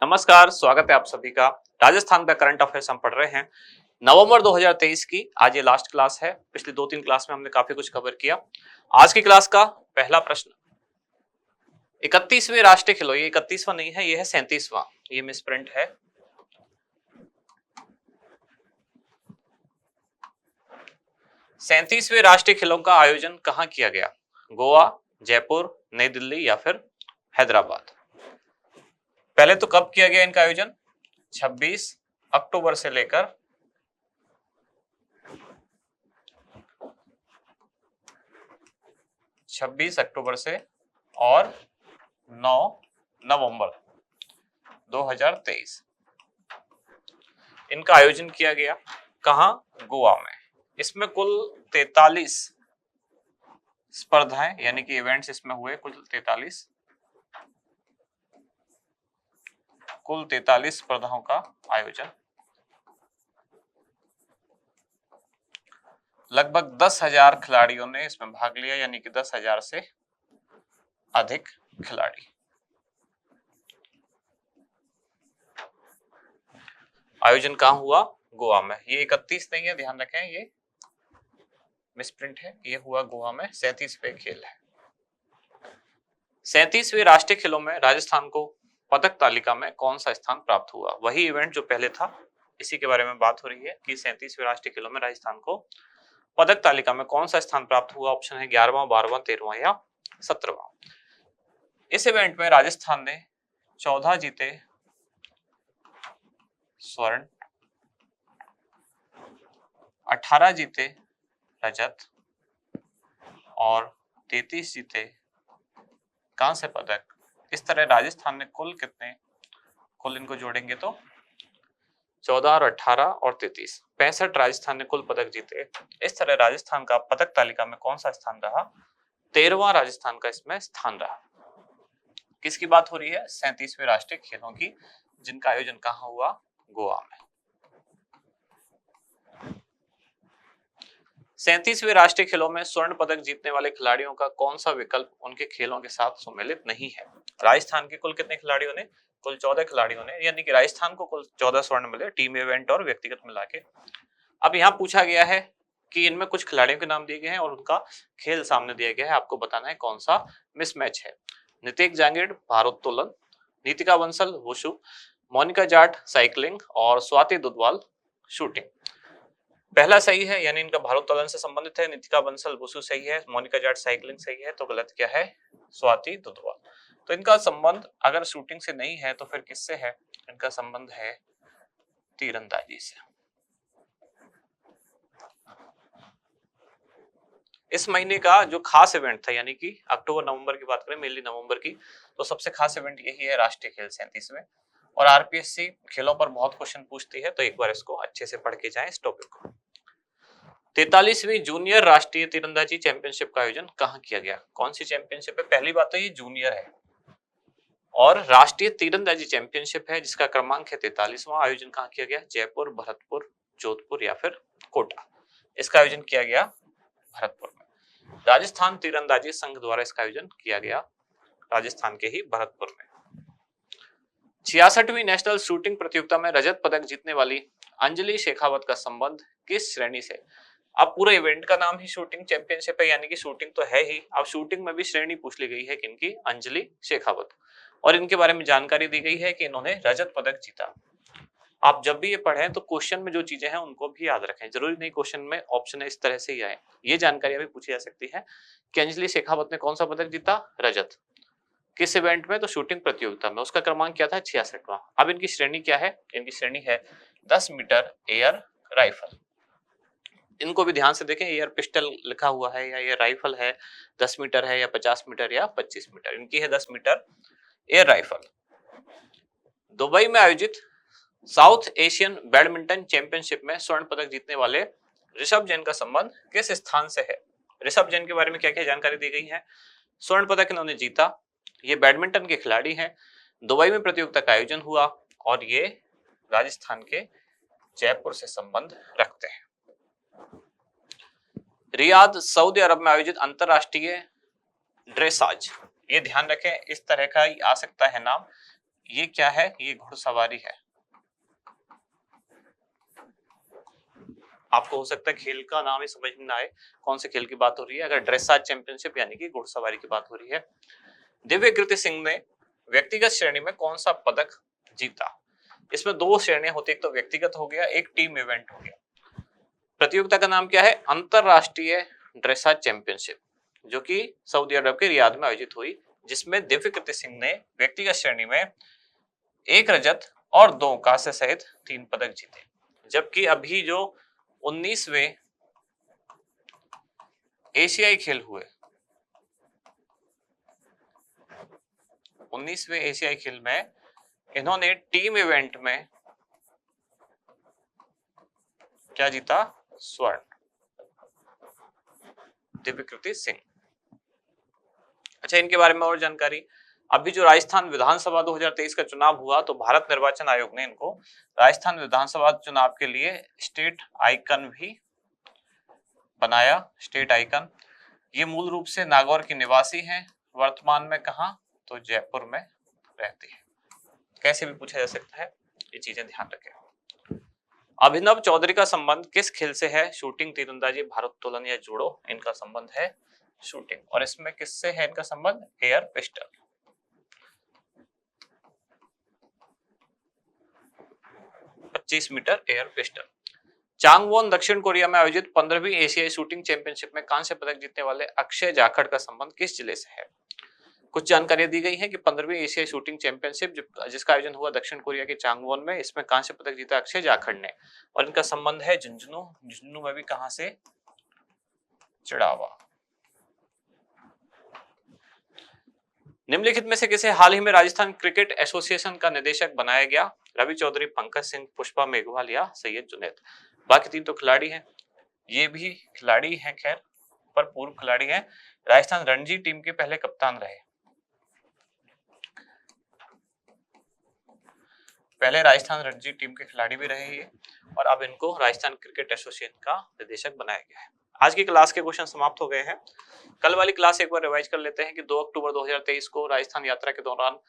नमस्कार, स्वागत है आप सभी का। राजस्थान का करंट अफेयर्स हम पढ़ रहे हैं नवंबर 2023 की। आज ये लास्ट क्लास है। पिछली 2-3 क्लास में हमने काफी कुछ कवर किया। आज की क्लास का पहला प्रश्न, 31वें राष्ट्रीय खेलों, ये 31वां नहीं है, ये है 37वां, ये मिसप्रिंट है। 37वें राष्ट्रीय खेलों का आयोजन कहाँ किया गया? गोवा, जयपुर, नई दिल्ली या फिर हैदराबाद? पहले तो कब किया गया इनका आयोजन? 26 अक्टूबर से लेकर 26 अक्टूबर से और 9 नवंबर 2023 इनका आयोजन किया गया। कहां? गोवा में। इसमें कुल 43 स्पर्धाएं यानी कि इवेंट्स इसमें हुए, कुल 43 स्पर्धाओं का आयोजन। लगभग 10,000 खिलाड़ियों ने इसमें भाग लिया, यानी कि 10,000 से अधिक खिलाड़ी। आयोजन कहां हुआ? गोवा में। ये 31 नहीं है, ध्यान रखें, ये मिसप्रिंट है। ये हुआ गोवा में। 37वें खेल है। 37वें राष्ट्रीय खेलों में राजस्थान को पदक तालिका में कौन सा स्थान प्राप्त हुआ? वही इवेंट जो पहले था, इसी के बारे में बात हो रही है कि 37वें राष्ट्रीय खेलों में राजस्थान को पदक तालिका में कौन सा स्थान प्राप्त हुआ। ऑप्शन है 11वां, 12वां, 13वां या 17वां। इस इवेंट में राजस्थान ने 14 जीते स्वर्ण, 18 जीते रजत और 33 जीते कांस्य पदक। इस तरह राजस्थान ने कुल इनको जोड़ेंगे तो 14 और 18 और 33, 65 राजस्थान ने कुल पदक जीते। इस तरह राजस्थान का पदक तालिका में कौन सा स्थान रहा? 13वां राजस्थान का इसमें स्थान रहा। किसकी बात हो रही है? 37वें राष्ट्रीय खेलों की, जिनका आयोजन कहां हुआ? गोवा में। 37वें राष्ट्रीय खेलों में स्वर्ण पदक जीतने वाले खिलाड़ियों का कौन सा विकल्प उनके खेलों के साथ सम्मिलित नहीं है? राजस्थान के कुल कितने खिलाड़ियों ने? कुल 14 खिलाड़ियों ने, यानी कि राजस्थान को कुल 14 स्वर्ण मिले, टीम इवेंट और व्यक्तिगत मिला के। अब यहाँ पूछा गया है कि इनमें कुछ खिलाड़ियों के नाम दिए गए हैं और उनका खेल सामने दिया गया है। आपको बताना है कौन सा मिसमैच है। नितेश जांगिड़ भारोत्तोलन, नीतिका बंसल वुशु, मोनिका जाट साइकिलिंग और स्वाति दुधवाल शूटिंग। पहला सही है, यानी इनका भारोत्तोलन से संबंधित है। नितिका बंसल वुशु सही है, मोनिका जाट साइकिलिंग सही है, तो गलत क्या है? स्वाति दुधवाल। तो इनका संबंध अगर शूटिंग से नहीं है तो फिर किससे है? इनका संबंध है तीरंदाजी से। इस महीने का जो खास इवेंट था, यानी कि अक्टूबर नवंबर की बात करें, मेनली नवंबर की, तो सबसे खास इवेंट यही है, राष्ट्रीय खेल 37वें। और आरपीएससी खेलों पर बहुत क्वेश्चन पूछती है, तो एक बार इसको अच्छे से पढ़ के जाएं इस टॉपिक को। 43वीं जूनियर राष्ट्रीय तीरंदाजी चैंपियनशिप का आयोजन कहां किया गया? कौन सी चैंपियनशिप है? पहली बात तो ये जूनियर है और राष्ट्रीय तीरंदाजी चैंपियनशिप है, जिसका क्रमांक है 43वां। आयोजन कहां किया गया? जयपुर, भरतपुर, जोधपुर या फिर कोटा। इसका आयोजन किया गया भरतपुर में। राजस्थान तीरंदाजी संघ द्वारा इसका आयोजन किया गया राजस्थान के ही भरतपुर में। 66वीं नेशनल शूटिंग प्रतियोगिता में रजत पदक जीतने वाली अंजलि शेखावत का संबंध किस श्रेणी से? अब पूरे इवेंट का नाम ही शूटिंग चैंपियनशिप है, यानी कि शूटिंग तो है ही। अब शूटिंग में भी श्रेणी पूछ ली गई है किनकी? अंजलि शेखावत। और इनके बारे में जानकारी दी गई है कि इन्होंने रजत पदक जीता। आप जब भी ये पढ़ें तो क्वेश्चन में जो चीजें हैं उनको भी याद रखें। जरूरी नहीं क्वेश्चन में ऑप्शन इस तरह से ही आए। ये जानकारी भी पूछी जा सकती है कि अंजलि शेखावत ने कौन सा पदक जीता? रजत। किस इवेंट में? तो शूटिंग प्रतियोगिता में। उसका क्रमांक क्या था? 66वां। अब इनकी श्रेणी क्या है? इनकी श्रेणी है 10 मीटर एयर राइफल। इनको भी ध्यान से देखें, एयर पिस्टल लिखा हुआ है या ये राइफल है, 10 मीटर है या 50 मीटर या 25 मीटर। इनकी है 10 मीटर एयर राइफल। दुबई में आयोजित साउथ एशियन बैडमिंटन चैंपियनशिप में स्वर्ण पदक जीतने वाले ऋषभ जैन का संबंध किस स्थान से है? ऋषभ जैन के बारे में क्या क्या जानकारी दी गई है? स्वर्ण पदक इन्होंने जीता, ये बैडमिंटन के खिलाड़ी हैं, दुबई में प्रतियोगिता का आयोजन हुआ और ये राजस्थान के जयपुर से संबंध रखते हैं। रियाद सऊदी अरब में आयोजित अंतरराष्ट्रीय ड्रेसाज, ये ध्यान रखें, इस तरह का ही आ सकता है नाम, ये क्या है, ये घुड़सवारी है। आपको हो सकता है खेल का नाम ही समझ में ना आए, कौन से खेल की बात हो रही है। अगर ड्रेसाज चैंपियनशिप यानी कि घुड़सवारी की बात हो रही है। दिव्यकृति सिंह ने व्यक्तिगत श्रेणी में कौन सा पदक जीता? इसमें दो श्रेणियां होती, एक तो व्यक्तिगत हो गया, एक टीम इवेंट हो गया। प्रतियोगिता का नाम क्या है? अंतरराष्ट्रीय ड्रेसाज चैंपियनशिप, जो कि सऊदी अरब के रियाद में आयोजित हुई, जिसमें दिव्यकृति सिंह ने व्यक्तिगत श्रेणी में 1 रजत और 2 कांस्य सहित 3 पदक जीते। जबकि अभी जो 19वें एशियाई खेल हुए, 19वें एशियाई खेल में इन्होंने टीम इवेंट में क्या जीता? स्वर्ण। दिव्यकृति सिंह। अच्छा, इनके बारे में और जानकारी। अभी जो राजस्थान विधानसभा 2023 का चुनाव हुआ, तो भारत निर्वाचन आयोग ने इनको राजस्थान विधानसभा चुनाव के लिए स्टेट आइकन भी बनाया। State icon. ये मूल रूप से नागौर की निवासी हैं। वर्तमान में कहां? तो जयपुर में रहती है। कैसे भी पूछा जा सकता है, ये चीजें ध्यान रखें। अभिनव चौधरी का संबंध किस खेल से है? शूटिंग, तीरंदाजी, भारोत्तोलन या जूडो? इनका संबंध है शूटिंग। और इसमें किससे है इनका संबंध? Air pistol. 25 metre air pistol. Changwon दक्षिण कोरिया में आयोजित 15वीं एशियाई शूटिंग चैंपियनशिप में कांस्य पदक जीतने वाले अक्षय जाखड़ का संबंध किस जिले से है? कुछ जानकारियां दी गई हैं कि 15वीं एशियाई शूटिंग चैंपियनशिप जिसका आयोजन हुआ दक्षिण कोरिया के चांगवोन में, इसमें कांस्य पदक जीता अक्षय जाखड़ ने, और इनका संबंध है झुंझुनू। झुंझुनू में भी कहां से? चिड़ावा। निम्नलिखित में से किसे हाल ही में राजस्थान क्रिकेट एसोसिएशन का निदेशक बनाया गया? रवि चौधरी, पंकज सिंह, पुष्पा मेघवाल या सैयद जुनैद? बाकी 3 तो खिलाड़ी हैं। ये भी खिलाड़ी हैं खैर, पर पूर्व खिलाड़ी हैं। राजस्थान रणजी टीम के पहले कप्तान रहे। पहले राजस्थान रणजी टीम के खिलाड़ी भी रहे ये, और अब इनको राजस्थान क्रिकेट एसोसिएशन का निदेशक बनाया गया है। आज की क्लास के क्वेश्चन समाप्त हो गए हैं। कल वाली क्लास एक बार रिवाइज कर लेते हैं कि 2 अक्टूबर 2023 को राजस्थान यात्रा के दौरान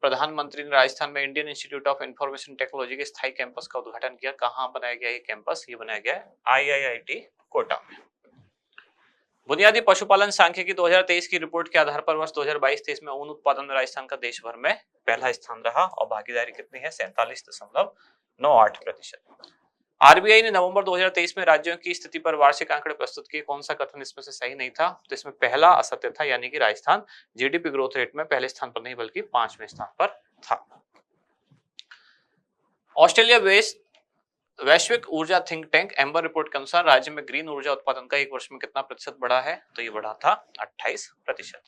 प्रधानमंत्री ने राजस्थान में Indian institute of information technology के स्थायी कैंपस का उद्घाटन किया। कहाँ बनाया गया ये कैंपस? ये बनाया गया है IIIT कोटा में। बुनियादी पशुपालन सांख्यिकी 2023 की रिपोर्ट के आधार पर वर्ष 2022-23 में ऊन उत्पादन में राजस्थान का देश भर में पहला स्थान रहा, और भागीदारी कितनी है? 47.98%। आरबीआई ने नवंबर 2023 में राज्यों की स्थिति पर वार्षिक आंकड़े प्रस्तुत किए। कौन सा कथन इसमें से सही नहीं था? तो इसमें पहला असत्य था, यानी कि राजस्थान जीडीपी ग्रोथ रेट में पहले स्थान पर नहीं बल्कि 5वें स्थान पर था। ऑस्ट्रेलिया वैश्विक ऊर्जा थिंक टैंक एम्बर रिपोर्ट के अनुसार राज्य में ग्रीन ऊर्जा उत्पादन का 1 वर्ष में कितना प्रतिशत बढ़ा है? तो ये बढ़ा था 28%।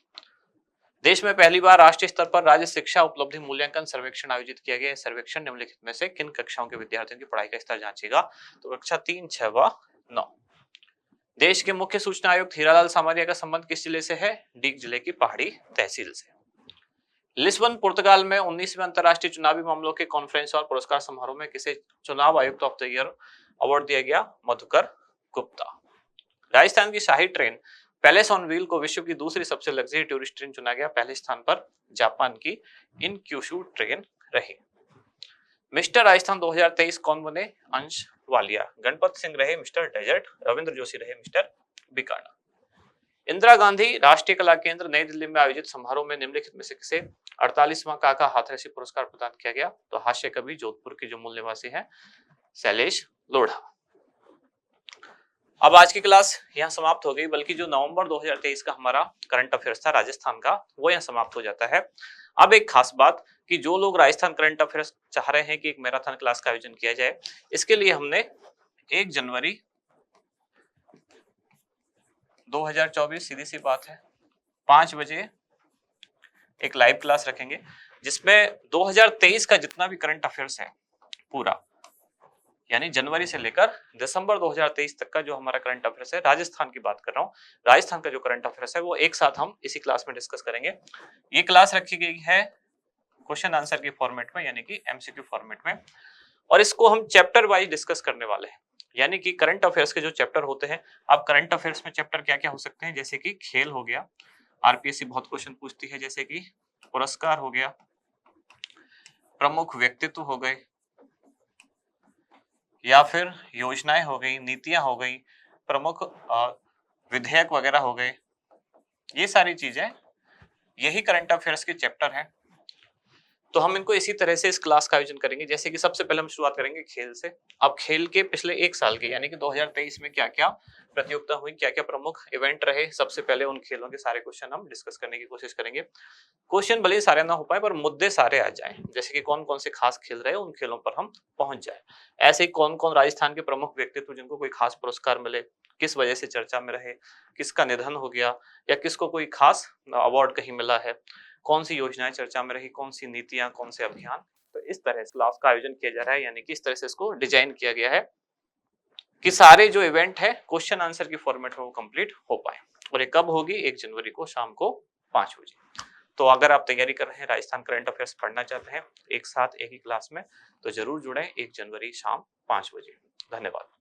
देश में पहली बार राष्ट्रीय स्तर पर राज्य शिक्षा उपलब्धि मूल्यांकन सर्वेक्षण आयोजित किया गया। सर्वेक्षण निम्नलिखित में से किन कक्षाओं के विद्यार्थियों की पढ़ाई का स्तर जांचेगा? तो कक्षा 3, 6 व 9। देश के मुख्य सूचना आयुक्त हीरालाल सामरिया का संबंध किस जिले से है? डीग जिले की पहाड़ी तहसील से। लिस्बन पुर्तगाल में 19वें अंतरराष्ट्रीय चुनावी मामलों के कॉन्फ्रेंस और पुरस्कार समारोह में किसे चुनाव आयुक्त ऑफ द ईयर अवार्ड दिया गया? मधुकर गुप्ता। राजस्थान की शाही ट्रेन पैलेस ऑन व्हील को विश्व की दूसरी सबसे लग्जरी टूरिस्ट ट्रेन चुना गया। पहले स्थान पर जापान की इनक्यूशु ट्रेन रही। मिस्टर राजस्थान 2023 कौन बने? अंश वालिया। गणपत सिंह रहे मिस्टर डेजर्ट। रविंद्र जोशी रहे मिस्टर बीकाना। इंदिरा गांधी राष्ट्रीय कला केंद्र नई दिल्ली में आयोजित समारोह में निम्नलिखित में से किसे 48वां काका हाथरसी पुरस्कार प्रदान किया गया? तो हास्य कवि जोधपुर के जो मूल निवासी हैं शैलेश लोढ़ा। अब आज की क्लास यहाँ समाप्त हो गई, बल्कि जो नवंबर 2023 का हमारा करंट अफेयर्स था राजस्थान का, वो यहाँ समाप्त हो जाता है। अब एक खास बात कि जो लोग राजस्थान करंट अफेयर्स चाह रहे हैं कि एक मैराथन क्लास का आयोजन किया जाए, इसके लिए हमने 1 जनवरी 2024 सीधी सी बात है 5 बजे एक लाइव क्लास रखेंगे, जिसमें 2023 का जितना भी करंट अफेयर्स है पूरा, यानी जनवरी से लेकर दिसंबर 2023 तक का जो हमारा करंट अफेयर्स है, राजस्थान की बात कर रहा हूं, राजस्थान का जो करंट अफेयर्स है वो एक साथ हम इसी क्लास में डिस्कस करेंगे। ये क्लास रखी गई है क्वेश्चन आंसर के फॉर्मेट में, यानी कि एमसीक्यू फॉर्मेट में, और इसको हम चैप्टर वाइज डिस्कस करने वाले हैं। यानी कि करंट अफेयर्स के जो चैप्टर होते हैं, अब करंट अफेयर्स में चैप्टर क्या क्या हो सकते हैं, जैसे कि खेल हो गया, आरपीएससी बहुत क्वेश्चन पूछती है, जैसे कि पुरस्कार हो गया, प्रमुख व्यक्तित्व हो गए, या फिर योजनाएं हो गई, नीतियां हो गई, प्रमुख विधेयक वगैरह हो गए, ये सारी चीजें यही करंट अफेयर्स के चैप्टर हैं। तो हम इनको इसी तरह से इस क्लास का आयोजन करेंगे। जैसे कि सबसे पहले हम शुरुआत करेंगे खेल से। अब खेल के पिछले एक साल के यानी कि 2023 में क्या क्या प्रतियोगिता हुई, क्या क्या प्रमुख इवेंट रहे, सबसे पहले उन खेलों के सारे क्वेश्चन हम डिस्कस करने की कोशिश करेंगे। क्वेश्चन भले ही सारे ना हो पाए पर मुद्दे सारे आ जाएं, जैसे कि कौन कौन से खास खेल रहे उन खेलों पर हम पहुंच जाए। ऐसे ही कौन कौन राजस्थान के प्रमुख व्यक्तित्व जिनको कोई खास पुरस्कार मिले, किस वजह से चर्चा में रहे, किसका निधन हो गया या किसको कोई खास अवार्ड कहीं मिला है, कौन सी योजनाएं चर्चा में रही, कौन सी नीतियां, कौन से अभियान। तो इस तरह से क्लास का आयोजन किया जा रहा है, यानी कि इस तरह से इसको डिजाइन किया गया है कि सारे जो इवेंट है क्वेश्चन आंसर की फॉर्मेट में वो कंप्लीट हो पाए। और ये कब होगी? 1 जनवरी को शाम को 5 बजे। तो अगर आप तैयारी कर रहे हैं, राजस्थान करंट अफेयर्स पढ़ना चाहते हैं एक साथ एक ही क्लास में, तो जरूर जुड़ें 1 जनवरी शाम 5 बजे। धन्यवाद।